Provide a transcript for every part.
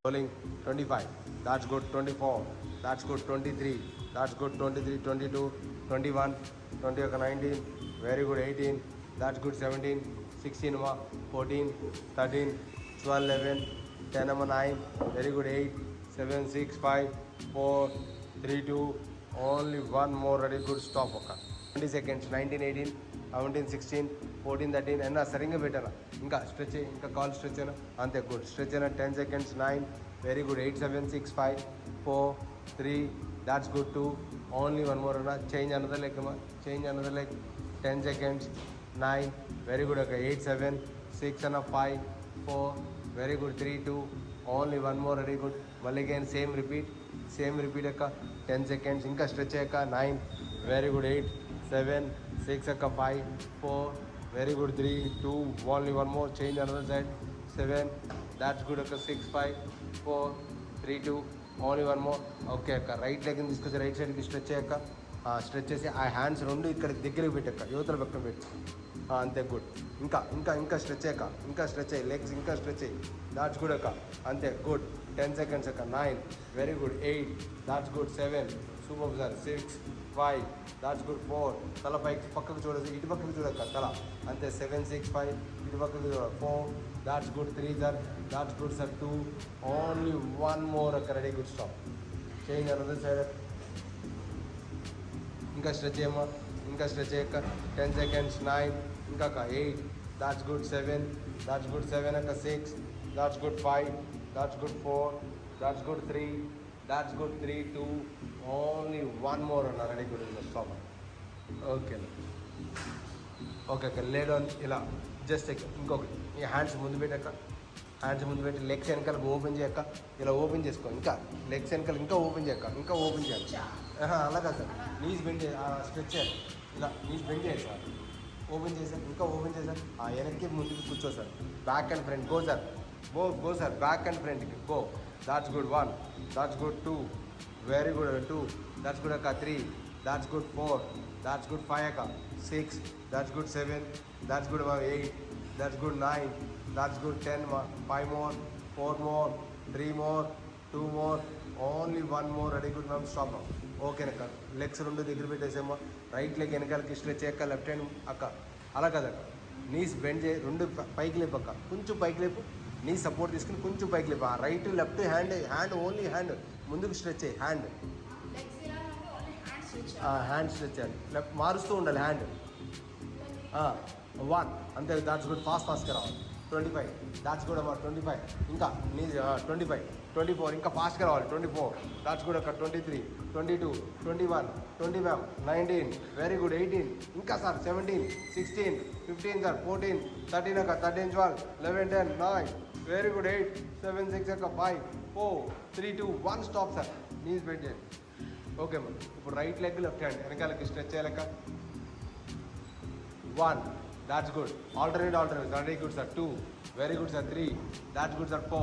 Rolling 25. That's good. 24. That's good. 23. That's good. 23. 22. 21. 20. 19. Very good. 18. That's good. 17. 16. 14. 13. 12. 11. 10. 9. Very good. 8. 7. 6. 5. 4. 3. 2. Only one more. Ready. Good. Stop. Okay. 20 seconds. 19. 18. 17. 16. 14. 13. And సరిగ్గా పెట్టాను ఇంకా stretch ఇంకా call stretch అయినా అంతే good stretch అయినా 10 seconds 9 very good 8 7 6 5 4 3 that's good 2 only one more అన్న change another leg change another leg 10 seconds 9 very good ఒక 8 7 6 అన్న 5 4 very good 3 2 only one more very good మళ్ళీ అగైన్ సేమ్ రిపీట్ యొక్క 10 seconds ఇంకా stretch అయ్యాక 9 very good 8 7 6 యొక్క 5 4 very good 3 2 only one more change another side 7 that's good akka 6 5 4 3 2 only one more okay akka right leg ni తీసుకొచ్చి right side కి stretch అయ్యాక stretch చేసి ఆ హ్యాండ్స్ రెండు ఇక్కడ దగ్గరికి పెట్టాక యువతల పక్కన పెట్టి అంతే గుడ్ ఇంకా స్ట్రెచ్ అయ్యాక ఇంకా స్ట్రెచ్ అయ్యి లెగ్స్ ఇంకా స్ట్రెచ్ అయ్యి దాట్స్ గుడ్ అక్క అంతే గుడ్ 10 seconds అక్క 9 very good 8 that's good 7 super sir 6 5 that's good 4 తల పక్కకు చూడదు ఇటు పక్కకు చూడక్క తల అంతే 7 6 5 ఇటు పక్కకు చూడ 4 that's good 3 sir that's good sir 2 only one more అక్క ready good stop change another side ఇంకా స్ట్రెచ్ చేయమ్మా ఇంకా స్ట్రెచ్ అయ్యాక 10 seconds 9 ఇంకా అక్క 8 దాట్స్ గుడ్ 7 దాట్స్ గుడ్ 7 అక్క 6 that's good 5 that's good 4 that's good 3 that's good 3 2 only one more అన్న ready good in the stop okay lay down ఇలా just ఇంకొకటి ఈ హ్యాండ్స్ ముందు పెట్టి లెగ్స్ వెనకాల ఓపెన్ చేయక ఇలా ఓపెన్ చేసుకో ఇంకా లెగ్స్ వెనకాల ఇంకా ఓపెన్ చేయాలి అలాగా సార్ నీస్ బెండ్ స్ట్రెచ్ చేయాలి ఇలా నీస్ బెండ్ చేయాలి సార్ ఓపెన్ చేశారు ఇంకా ఓపెన్ చేశారు వెనక్కి ముందుకు కూర్చో sir back and front go sir back and ఫ్రంట్కి go that's good 1 that's good 2 very good 2 that's good akka 3 that's good 4 that's good 5 akka 6 that's good 7 that's good 8 that's good 9 that's good 10 5 more 4 more 3 more 2 more only one more ready good now stop now okay అక్క legs రెండు దగ్గర పెట్టేసేమో right leg వెనకాలకి stretch అయ్యాక left hand అక్క అలా కదక్క knees bend చేయి రెండు పైకి లేపు అక్క కొంచెం పైకి లేపు నీ సపోర్ట్ తీసుకుని కొంచెం పైకి లేపు right left hand only hand ముందుకు స్ట్రెచ్ అయ్యి హ్యాండ్ స్ట్రెచ్ చేయాలి లెఫ్ట్ మారుస్తూ ఉండాలి హ్యాండ్ 1 అంతే దాట్స్ గుడ్ ఫాస్ట్గా రావాలి 25 దాట్స్ గుడ్ అమ్మా 25 ఇంకా నీ 25 24 ఇంకా ఫాస్ట్గా రావాలి 24 దాట్స్ గుడ్ అక్క 23 22 21 25 19 వెరీ గుడ్ 18 ఇంకా సార్ 17 16 15 సార్ 14 13 అక్క 13 12 11 10 9 వెరీ గుడ్ 8 7 6 అక్క 5 4 3 2 1 స్టాప్ సార్ నీస్ బెండ్ చేయండి ఓకే అమ్మా ఇప్పుడు రైట్ లెగ్ లెఫ్ట్ హ్యాండ్ వెనకాలకి స్ట్రెచ్ చేయాలక్క 1 that's good alternate very good sir 2 very good sir 3 that's good sir 4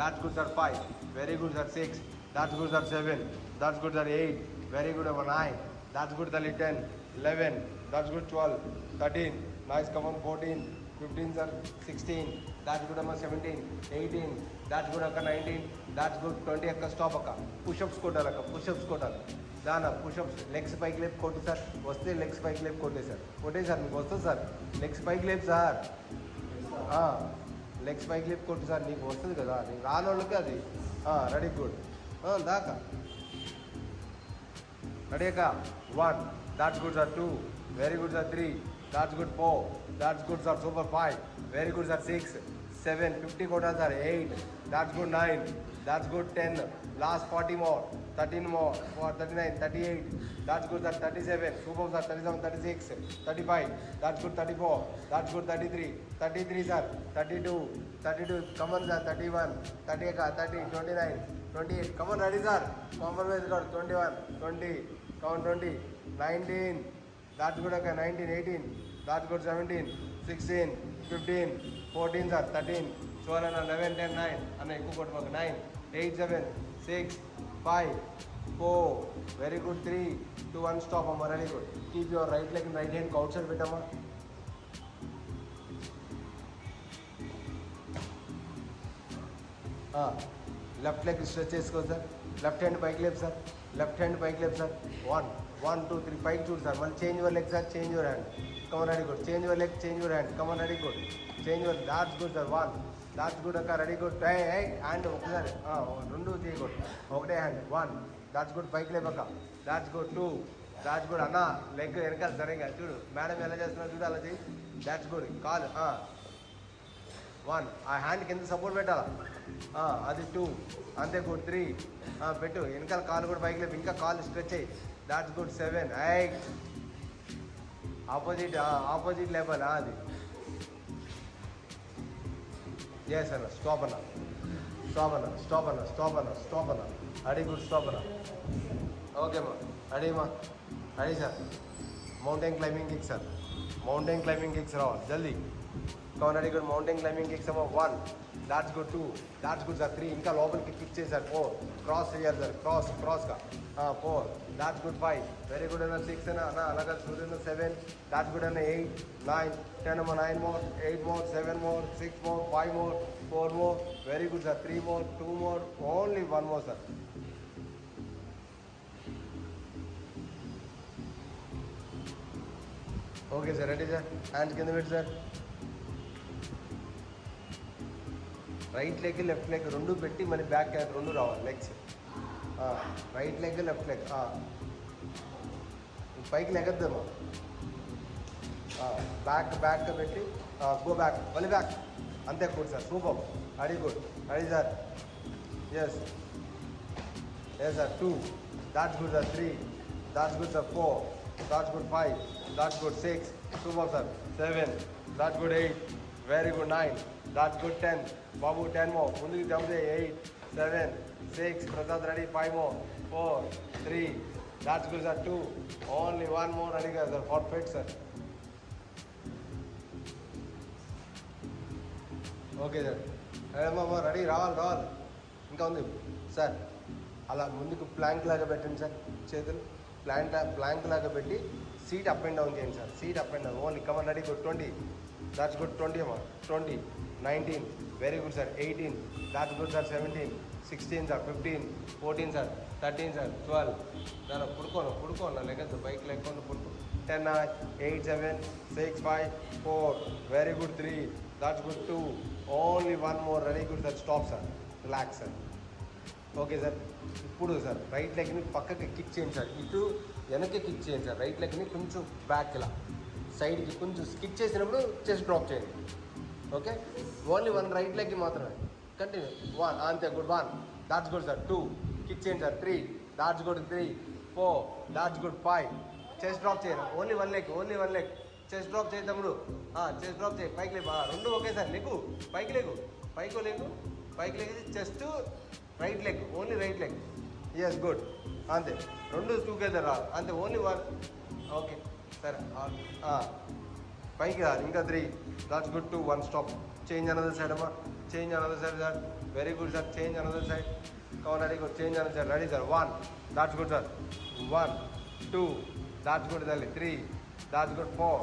that's good sir 5 very good sir 6 that's good sir 7 that's good sir 8 very good 9 that's good sir 10 11 that's good 12 13 nice come on 14 15 sir 16 that's good 17 18 that's good 19 that's good 20 akka stop akka push-ups కొట్టాలి దానా push-ups legs పైకి లేపు కొట్టు sir వస్తే legs పైకి లేపు కొట్టే sir మీకు వస్తుంది సార్ లెగ్స్ పైకి లేపు సార్ లెగ్స్ పైకి లేపు కొట్టు సార్ నీకు వస్తుంది కదా నీకు రాని వాళ్ళకి అది రెడీ గుడ్ దాకా రెడీ అక్క 1 that's good sir 2 very good sir 3 that's good 4 that's good sir super 5 very good sir 6 7 50 కొట్టాలి sir 8 that's good 9 that's good 10 last 40 more 13 more 39 38 that's good sir 37 super sir 37 36 35 that's good 34 that's good 33 sir 32 come on sir 31 30 30 29 28 come on ready sir compromise got 21 20 come on 20 19 that's good okay 19 18 that's good 17 16 15 14 sir 13 12 and 11 10 9 and ఎక్కువ కొట్టుకోక 9 8 7 6 5 4 very good 3 2 1 stop amma very good keep your right leg and right hand outside పెట్టమ్మా left leg stretch చేసుకోవచ్చు sir. Left hand పైకి లేపు sir. Left hand పైకి లేపు sir. 1 1 2 3 పైకి చూడు sir. మళ్ళీ change your leg sir. Change your hand. Come on ready good. Change your leg. Change your hand. Come on ready good. Change your. That's good sir. 1 that's good అక్క. Ready good. Hand ఒకసారి రెండు చేయకూడదు. ఒకటే hand. 1 that's good. పైకి లేపక్క. That's good. 2 that's good. అన్న leg వెనకాల సరిగా చూడు. మేడం ఎలా చేస్తున్నారు చూడు, అలా చెయ్యి. దాట్స్ గుడ్. కాలు 1 ఆ హ్యాండ్ కింద సపోర్ట్ పెట్టాలా. అది 2 అంతే గుడ్. 3 పెట్టు. వెనకాల కాలు కూడా పైకి లేపు. ఇంకా కాలు స్ట్రెచ్ అయ్యి. That's good. 7 ఆపోజిట్ లేపాలి. అది ఎస్ అన్న. స్టాప్ అన్న. స్టాప్ అన్న. స్టాప్ అన్న. స్టాప్ అన్న. స్టాప్ అన్న. అడి గుడ్. స్టాప్ అన్న. ఓకేమ్మా. అడిమా. అడి sir. Mountain climbing kick sir. Mountain climbing kicks రావాలి జల్దీ. Come on ready good. Mountain climbing kicks ఏమో 1 that's good. 2 that's good sir. 3 ఇంకా లోపలికి కిక్ చేశారు. 4 క్రాస్ చేయాలి సార్. క్రాస్గా 4 దాట్స్ గుడ్. 5 వెరీ గుడ్ అన్న. 6 అన్న అలాగా సూర్యున్న. 7 దాట్స్ గుడ్ అన్న. 8 9 10 అమ్మ. 9 more. 8 more. 7 more. 6 more. 5 more. 4 more. Very good sir. 3 more. 2 more. Only 1 more sir. Okay sir. Ready sir. Hands కింద పెట్టి sir. Right leg left leg రెండు పెట్టి మళ్ళీ బ్యాక్ రెండు రావాలి legs. Right leg left leg పైకి లెగద్దామా. బ్యాక్ పెట్టి గో బ్యాక్. మళ్ళీ బ్యాక్. అంతే గుడ్ సార్. సూపర్. అడి గుడ్. అడి sir. Yes sir. 2 that's good sir. 3 that's good sir. 4 that's good. 5 that's good. 6 super sir. 7 that's good. 8 very good. 9 that's good. 10 బాబు. 10 మో. ముందుకు jump చేయి. 8 7 6 ప్రసాద్ రెడీ. 5 మో. 4 3 that's good sir. 2 only 1 more. Ready కదా sir. Perfect sir. Okay sir. అమ్మా ready. రావాలి. ఇంకా ఉంది sir. అలా ముందుకు ప్లాంక్ లాగా పెట్టండి సార్. చేతులు ప్లాంక్ లాగా పెట్టి సీట్ అప్ అండ్ డౌన్ చేయండి sir. Sit up and down only. Come on ready good. 20 that's good. 20 అమ్మా. 20 19 very good sir. 18 that's good sir. 17 16 sir. 15 14 sir. 13 sir. 12 దాని పుడుకోను లెగద్దు. బైక్ లెక్కొని పుడుకో. 10 8 7 6 5 4 very good. 3 that's good. 2 only 1 more. Ready good sir. Stop sir. Relax sir. Okay sir. ఇప్పుడు sir right లెగ్ని పక్కకి kick చేయండి సార్. ఇటు వెనక్కి కిక్ చేయండి సార్. రైట్ లెగ్ని కొంచెం బ్యాక్ ఇలా సైడ్కి కొంచెం కిక్ చేసినప్పుడు చెస్ట్ డ్రాప్ చేయండి. ఓకే. ఓన్లీ 1 రైట్ లెగ్కి మాత్రమే. కంటిన్యూ. 1 అంతే good. 1 that's good sir. 2 kick చేయండి sir. 3 that's good. 3 4 that's good. 5 chest drop చేయండి. Only 1 leg. చెస్ట్ డ్రాప్ చేయి తమ్ముడు. చెస్ట్ డ్రాప్ చేయి. పైకి లేపు. రెండు ఒకే సార్. లెగ్గు పైకి leg chest right leg. Only right leg. Yes good. అంతే రెండు టూగెదర్ రా. అంతే ఓన్లీ 1. ఓకే సరే. పైకి రా. ఇంకా 3 that's good. 2 1 stop. Change another side అమ్మా. Change another side sir. Very good sir. Change another side. కౌన్ ready good. Change another side. Ready sir. 1 that's good sir. 1 2 that's good తల్లి. 3 that's good. 4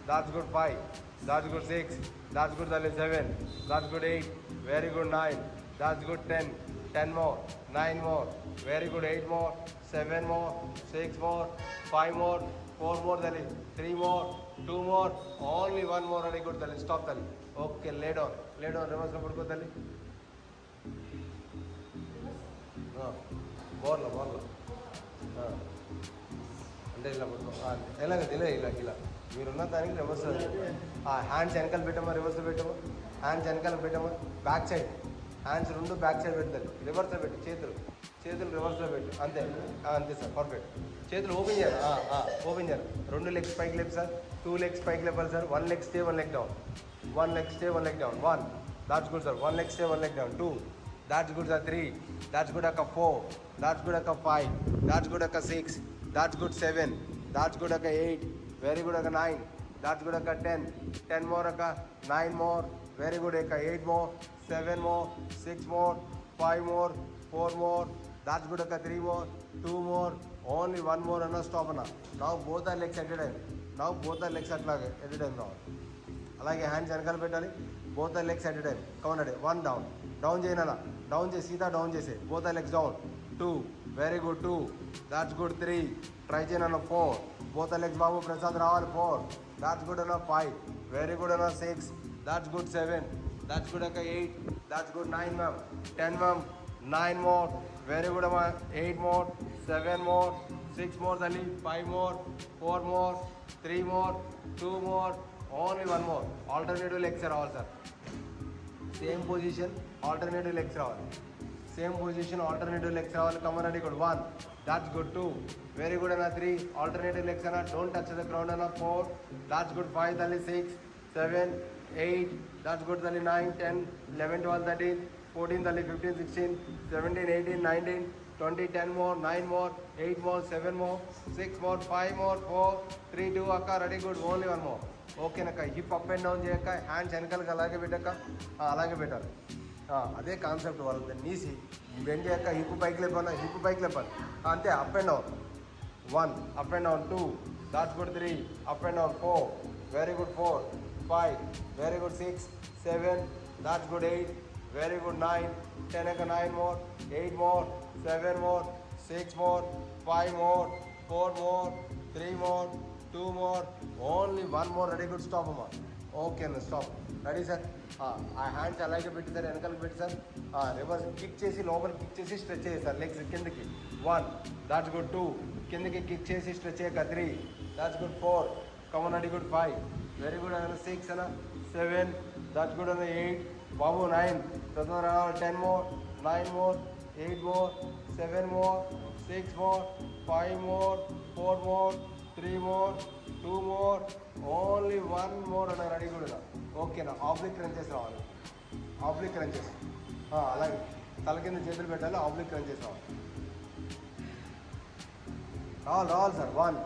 that's good. 5 that's good. 6 that's good తల్లి. 7 that's good. 8 very good. 9 that's good. 10 more. 9 more. Very good. 8 more. 7 more. 6 more. 5 more. 4 more తల్లి. 3 more. 2 more. Only 1 more. Ready good తల్లి. Stop తల్లి. Okay. Lay down. రివర్స్లో పడుకో తల్లి. బోర్లో అంటే ఇలా పడుకో. ఇలా మీరున్న దానికి రివర్స్. హ్యాండ్స్ వెనకాల పెట్టమా. రివర్స్లో పెట్టమా. హ్యాండ్స్ వెనకాల పెట్టమా. Back side. హ్యాండ్స్ రెండు బ్యాక్ సైడ్ పెడతారు. రివర్స్లో పెట్టు. చేతులు రివర్స్లో పెట్టు. అంతే సార్. పర్ఫెక్ట్. చేతులు ఓపెన్ చేయాలి. ఓపెన్ చేయాలి. 2 లెగ్స్ పైకి లేపు సార్. 2 లెగ్స్ పైకి లేపాలి sir. 1 leg stay 1 leg down. 1 leg stay 1 leg down. 1 that's good sir. 1 leg stay 1 leg down. 2 that's good sir. 3 that's good అక్క. 4 దాట్స్ గుడ్ అక్క. 5 దాట్స్ గుడ్ అక్క. 6 దాట్స్ గుడ్. 7 దాట్స్ గుడ్ అక్క. 8 very good అక్క. 9 that's good అక్క. 10 more అక్క. 9 more. Very good అక్క. 8 more. 7 more. 6 more. 5 more. 4 more. That's good అక్క. 3 more. 2 more. Only 1 more అన్న. స్టాప్ అన్న. Now both are legs at a time. అట్లాగే at a time రావాలి. అలాగే హ్యాండ్స్ వెనకాల పెట్టాలి. Both the legs at a time. Count 1 down. Down చేయనా, down చేసి సీదా డౌన్ చేసే. Both the legs down. 2 very good. 2 that's good. 3 try చేయనా. 4 బోత్ ద లెగ్స్ బాబు ప్రసాద్ రావాలి. 4 దాట్స్ గుడ్ అన్న. 5 వెరీ గుడ్ అన్న. 6 దాట్స్ గుడ్. 7 దాట్స్ గుడ్ అక్క. 8 that's good. 9 ma'am. 10 ma'am. 9 more very good అమ్మా. 8 మోర్. 7 మోర్. 6 మోర్ తల్లి. 5 more. 4 more. 3 more. 2 more. Only 1 more. Alternative legs రావాలి sir. Same position alternative legs రావాలి. Same position alternative legs రావాలి. Come on అండి. Good. 1 that's good. 2 very good అన్న. 3 alternative legs అన్న. Don't touch the ground అన్న. 4 that's good. 5 తల్లి. 6 7 8 that's good తల్లి. 9 10 11 12 13 14 తల్లి. 15 16 17 18 19 20 10 more. 9 more. 8 more. 7 more. 6 more. 5 more. 4 3 2 అక్క. రెడీ. గుడ్. Only 1 more. ఓకేనక్క. హిప్ అప్ అండ్ డౌన్ చేయక్క. హ్యాండ్స్ వెనకాలకి అలాగే పెట్టక్క. అలాగే పెట్టాలి. అదే కాన్సెప్ట్ వాళ్ళది. నీసి బెండ్ చేయక్క. హిప్ పైకి లేపన్నా. హిప్ పైకి లేపాలి. అంతే. Up and down. 1 up and down. 2 that's good. 3 up and down. 4 very good. 4 5 very good. 6 7 that's good. 8 very good. 9 10 అక్క. 9 more. 8 more. 7 more. 6 more. 5 more. 4 more. 3 more. 2 more. Only 1 more. Ready. Good. Stop అమ్మా. Okay అన్న. Stop. Ready sir. ఆ hands అలాగే పెట్టి sir. వెనకాలకి పెట్టి sir. Reverse kick చేసి లోపలికి kick చేసి స్ట్రెచ్ చేయాలి సార్. లెగ్స్ కిందకి. 1 దాట్స్ గుడ్. 2 కిందకి కిక్ చేసి స్ట్రెచ్ చేయక. 3 that's good. 4 come on ready. Good. 5 very good అన్న. 6 అన్న. 7 దాట్స్ గుడ్ అన్న. 8 బాబు. 9 తొందరగా. 10 more. 9 more. 8 more. 7 more. 6 more. 5 more. 4 more. 3 more. 2 more. Only 1 more అన్న. రెడీ కూడా. ఓకేనా. ఆబ్లిక్ క్రంచెస్ రావాలి. Oblique crunches. అలాగే తల కింద చేతులు పెట్టాలి. ఆబ్లిక్ క్రంచెస్ రావాలి. రావాలి సార్. 1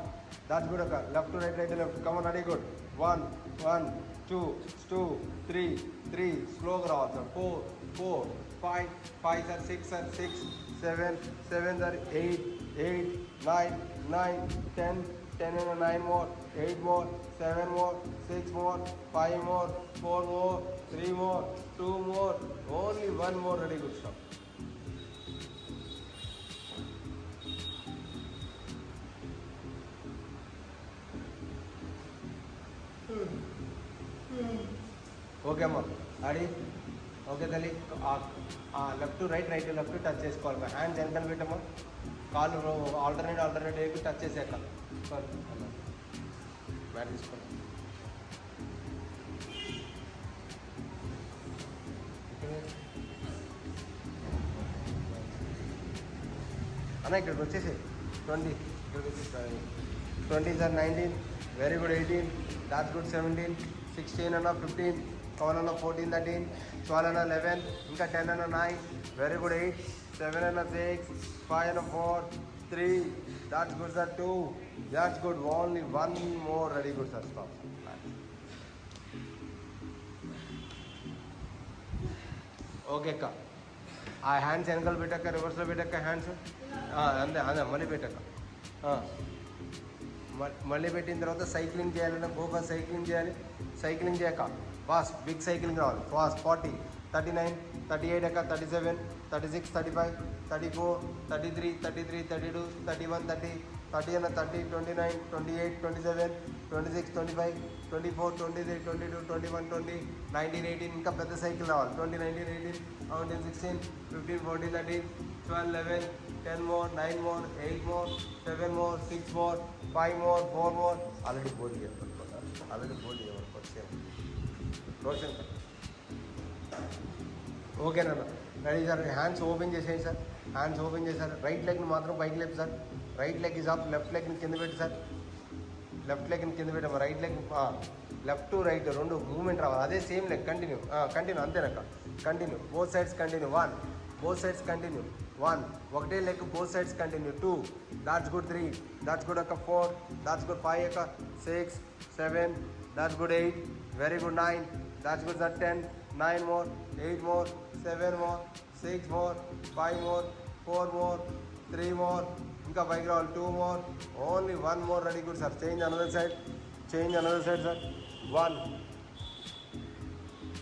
దాట్స్ గుడ్ అక్క. Left to right. Right to left. Come on ready. Good. 1 1 2 2 3 3 స్లోగా రావాలి sir. 4 4 5 5 sir. 6 sir. 6 7 7 sir. 8 8 9 9 10 10 and 9 more. 8 more. 7 more. 6 more. 5 more. 4 more. 3 more. 2 more. Only 1 more. Ready. Good. Stop. Okay అమ్మా. Ready. Okay తల్లి. Left to right. Right to left touch చేసుకోవాలి. Hands వెనకాల పెట్టమ్మా. కాళ్ళు alternate వేసి touch చేసాక mat తీసుకోండి. అన్న ఇక్కడికి వచ్చేసి 20 20 sir. 19 very good. 18 that's good. 17 16 అన్న. 15 7 అన్న. 14 13 12 అన్న. 11 ఇంకా 10 అన్న. 9 వెరీ గుడ్. 8 7 అన్న. 6 5 అన్న. 4 3 that's good sir. 2 that's good. Only 1 more. Ready. Good sir. Stop. Okay అక్క. ఆ హ్యాండ్స్ వెనకాల పెట్టాక రివర్స్లో పెట్టాక హ్యాండ్స్ అంతే అదే మళ్ళీ పెట్టాక మళ్ళీ పెట్టిన తర్వాత సైక్లింగ్ చేయాలంటే గోగా సైక్లింగ్ చేయాలి. సైక్లింగ్ చేయక ఫాస్ట్ బిగ్ సైక్లింగ్ రావాలి. ఫాస్ట్ 40 39 38 అక్క. 37 36 35 34 33 33 32 31 30 30 అన్న. 30 29 28 27 26 25 24 23 22 21 20 19 18 ఇంకా పెద్ద సైకిల్ రావాలి. 20 19 18 19 16 15 14 13 12 11 10 more. 9 more. 8 more. 7 more. 6 more. 5 more. 4 more. Already బోల్డ్ చేయబడుతున్నారు. సేమ్ రోషన్ సార్. ఓకేనా. Ready sir. హ్యాండ్స్ ఓపెన్ చేసేయండి సార్. హ్యాండ్స్ ఓపెన్ చేశారు. రైట్ లెగ్ని మాత్రం పైకి లేపు sir. Right leg is up. Left లెగ్ని కింద పెట్టి సార్. లెఫ్ట్ లెగ్ని కింద పెట్టాము. Right leg left to right రెండు మూవ్మెంట్ రావాలి. అదే సేమ్ లెగ్. కంటిన్యూ అంతేనక్క. Continue. Both sides continue. 1 both sides continue. 1 ఒకటే leg. Both sides continue. 2 that's good. 3 that's good అక్క. 4 దాట్స్ గుడ్. 5 అక్క. 6 7 that's good. 8 very good. 9 that's good sir. 10 9 more. 8 more. 7 more. 6 more. 5 more. 4 more. 3 more. ఇంకా పైకి రావాలి. 2 more. Only 1 more. Ready. Good sir. Change another side. Sir. 1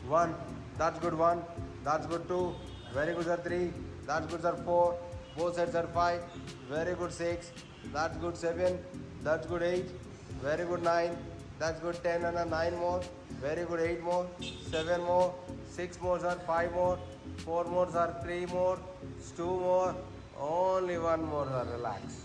1. That's good 1. That's good 2. Very good sir 3. That's good sir 4. Both sides are 5. Very good 6. That's good 7. That's good 8. Very good 9. That's good 10 and a 9 more. Very good 8 more. 7 more. 6 more sir. 5 more. 4 more sir. 3 more. 2 more. Only 1 more sir. Relax.